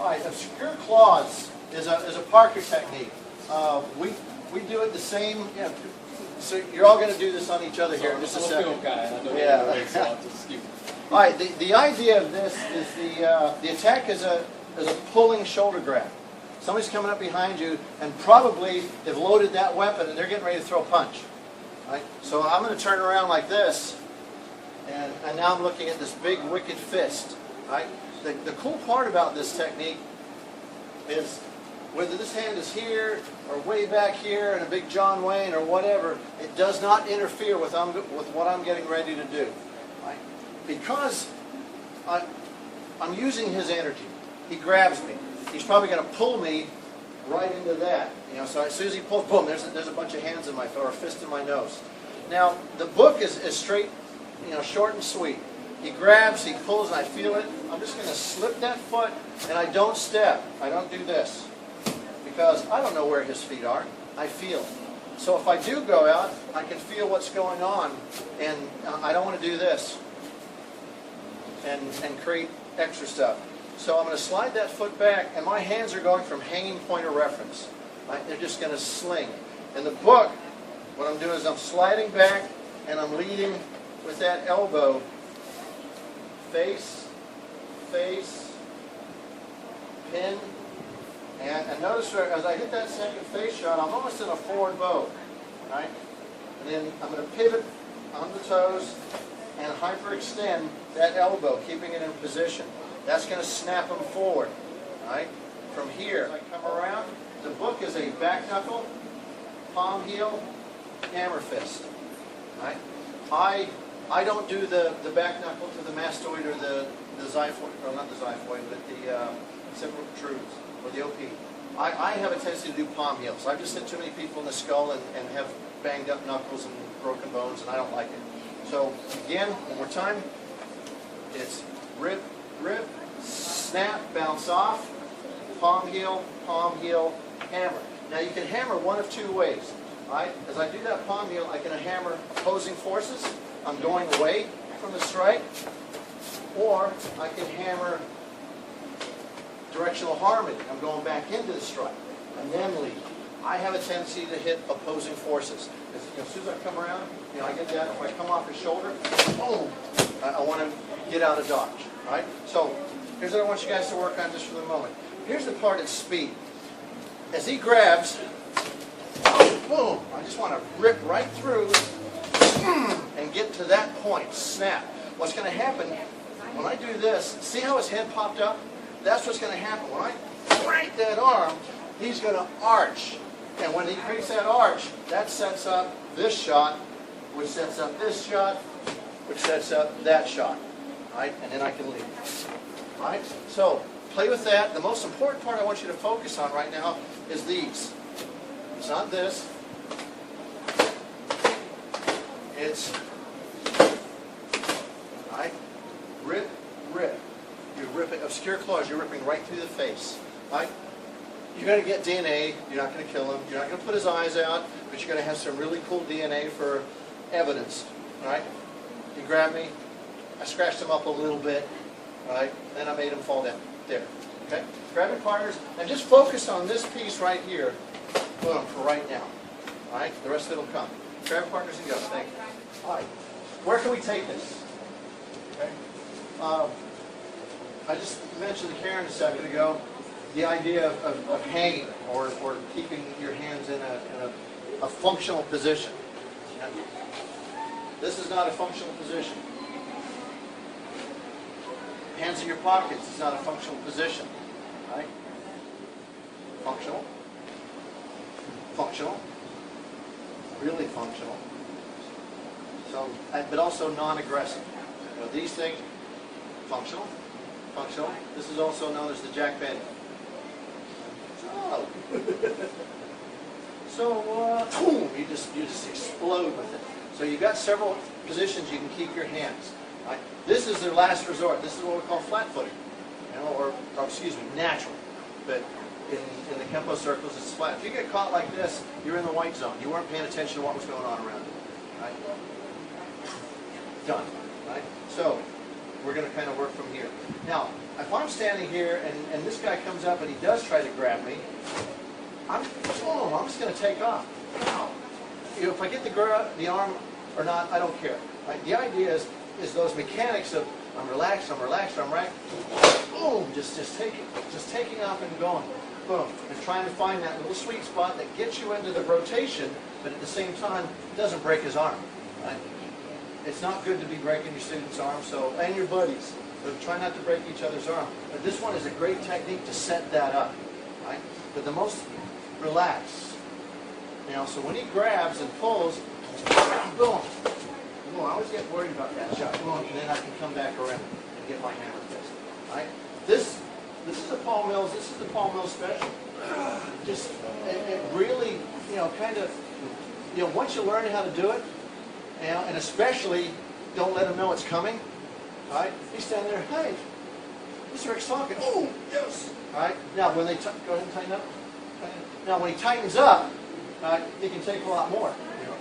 All right, obscure claws is a Parker technique. We do it the same. Yeah, so you're all going to do this on each other here in just a second. I'm a guy. I know Yeah. excuse me. All right. The idea of this is the attack is a pulling shoulder grab. Somebody's coming up behind you and probably have loaded that weapon and they're getting ready to throw a punch. All right. So I'm going to turn around like this, and now I'm looking at this big wicked fist. All right. The cool part about this technique is whether this hand is here or way back here in a big John Wayne or whatever, it does not interfere with what I'm getting ready to do. Right? Because I'm using his energy. He grabs me. He's probably going to pull me right into that. You know, so as soon as he pulls, boom, there's a bunch of hands in my or a fist in my nose. Now the book is straight, short and sweet. He grabs, he pulls, and I feel it. I'm just going to slip that foot, and I don't step. I don't do this. Because I don't know where his feet are. I feel it. So if I do go out, I can feel what's going on, and I don't want to do this and create extra stuff. So I'm going to slide that foot back, and my hands are going from hanging point of reference. Right? They're just going to sling. In the book, what I'm doing is I'm sliding back, and I'm leading with that elbow. Face, pin, and notice as I hit that second face shot, I'm almost in a forward bow, right? And then I'm going to pivot on the toes and hyperextend that elbow, keeping it in position. That's going to snap them forward, right? From here, I come around. The book is a back knuckle, palm heel, hammer fist, right? I don't do the back knuckle to the mastoid or the xiphoid, or not the xiphoid, but the semper protrudes, or the OP. I have a tendency to do palm heels. I've just hit too many people in the skull and have banged up knuckles and broken bones, and I don't like it. So again, one more time, it's rip, snap, bounce off, palm heel, hammer. Now you can hammer one of two ways. Right? As I do that palm heel, I can hammer opposing forces. I'm going away from the strike, or I can hammer directional harmony. I'm going back into the strike and then lead. I have a tendency to hit opposing forces. As soon as I come around, I get that. If I come off his shoulder, boom, I want to get out of dodge. Right? So here's what I want you guys to work on just for the moment. Here's the part at speed. As he grabs, boom, I just want to rip right through and get to that point, snap. What's going to happen when I do this, see how his head popped up? That's what's going to happen. When I crank that arm, he's going to arch. And when he creates that arch, that sets up this shot, which sets up this shot, which sets up that shot. Right? And then I can leave. Right? So, play with that. The most important part I want you to focus on right now is these. It's not this. It's, right? Rip. You're ripping, obscure claws, you're ripping right through the face. Right? You're going to get DNA, you're not going to kill him, you're not going to put his eyes out, but you're going to have some really cool DNA for evidence. Right? He grabbed me, I scratched him up a little bit, right? Then I made him fall down. There. Okay? Grab your partners, and just focus on this piece right here, boom, for right now. Alright? The rest of it will come. Grab your partners and go. Thank you. Alright. Where can we take this? Okay? I just mentioned to Karen a second ago the idea of hanging or keeping your hands in a functional position. This is not a functional position. Hands in your pockets is not a functional position. Right? Functional. Really functional. So, but also non-aggressive. These things, functional. This is also known as the Jack Benny. Oh. So, boom, you just explode with it. So you've got several positions you can keep your hands. Right? This is their last resort. This is what we call flat-footing, or excuse me, natural. But in the Kempo circles, it's flat. If you get caught like this, you're in the white zone. You weren't paying attention to what was going on around you. Right? Done. Right? So we're going to kind of work from here. Now, if I'm standing here and this guy comes up and he does try to grab me, I'm just going to take off. Wow. You know, if I get the arm or not, I don't care. Right? The idea is those mechanics of I'm relaxed, I'm right. Boom, just taking off and going. Boom. And trying to find that little sweet spot that gets you into the rotation, but at the same time doesn't break his arm. Right? It's not good to be breaking your student's arm, and your buddies. So try not to break each other's arm. But this one is a great technique to set that up. Right? But the most relaxed. You know, so when he grabs and pulls, boom. I always get worried about that shot. Boom, and then I can come back around and get my hammer fist. Right? This is the Paul Mills. This is the Paul Mills special. Just it really, you know, kind of, you know, once you learn how to do it, you know, and especially don't let him know it's coming. Right? He's standing there. Hey, Mr. Rick's talking. Oh, yes. Right? Now when they go ahead and tighten up. Now when he tightens up, he can take a lot more. You know?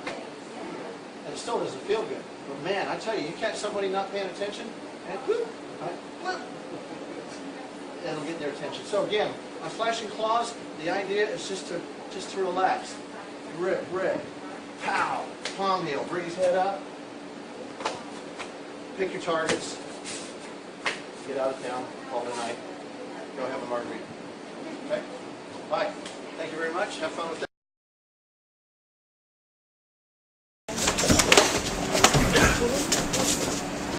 And it still doesn't feel good. But man, I tell you, you catch somebody not paying attention, and whoop, right, whoop, it'll get their attention. So again, on flashing claws, the idea is just to relax. Rip, pow, palm heel, bring his head up. Pick your targets. Get out of town, call it a night. Go have a margarita. Okay? Bye. Thank you very much. Have fun with that.